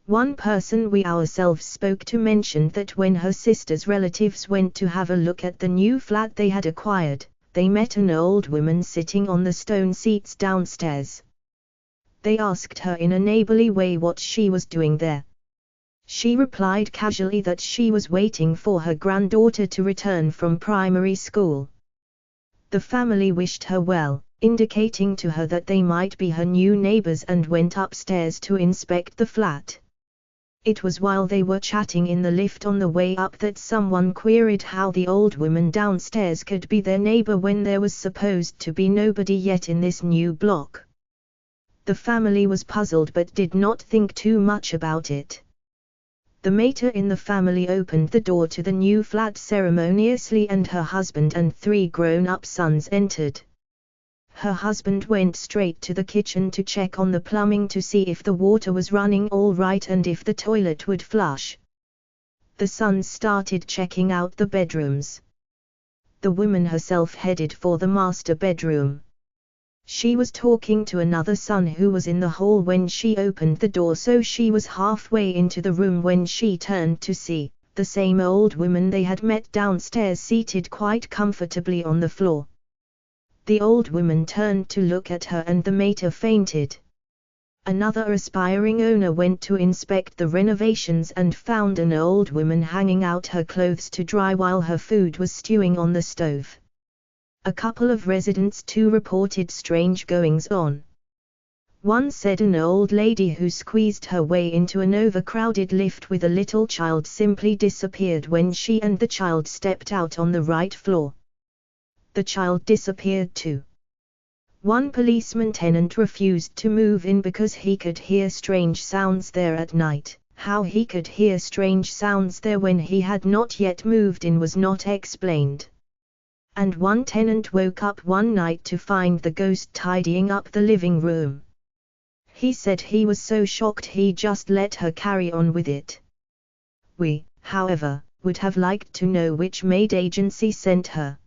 One person we ourselves spoke to mentioned that when her sister's relatives went to have a look at the new flat they had acquired, they met an old woman sitting on the stone seats downstairs. They asked her in a neighborly way what she was doing there. She replied casually that she was waiting for her granddaughter to return from primary school. The family wished her well, indicating to her that they might be her new neighbors, and went upstairs to inspect the flat. It was while they were chatting in the lift on the way up that someone queried how the old woman downstairs could be their neighbor when there was supposed to be nobody yet in this new block. The family was puzzled but did not think too much about it. The mater in the family opened the door to the new flat ceremoniously, and her husband and 3 grown-up sons entered. Her husband went straight to the kitchen to check on the plumbing to see if the water was running all right and if the toilet would flush. The sons started checking out the bedrooms. The woman herself headed for the master bedroom. She was talking to another son who was in the hall when she opened the door, so she was halfway into the room when she turned to see the same old woman they had met downstairs seated quite comfortably on the floor. The old woman turned to look at her and the mater fainted. Another aspiring owner went to inspect the renovations and found an old woman hanging out her clothes to dry while her food was stewing on the stove. A couple of residents too reported strange goings-on. One said an old lady who squeezed her way into an overcrowded lift with a little child simply disappeared when she and the child stepped out on the right floor. The child disappeared too. One policeman tenant refused to move in because he could hear strange sounds there at night. How he could hear strange sounds there when he had not yet moved in was not explained. And one tenant woke up one night to find the ghost tidying up the living room. He said he was so shocked he just let her carry on with it. We, however, would have liked to know which maid agency sent her.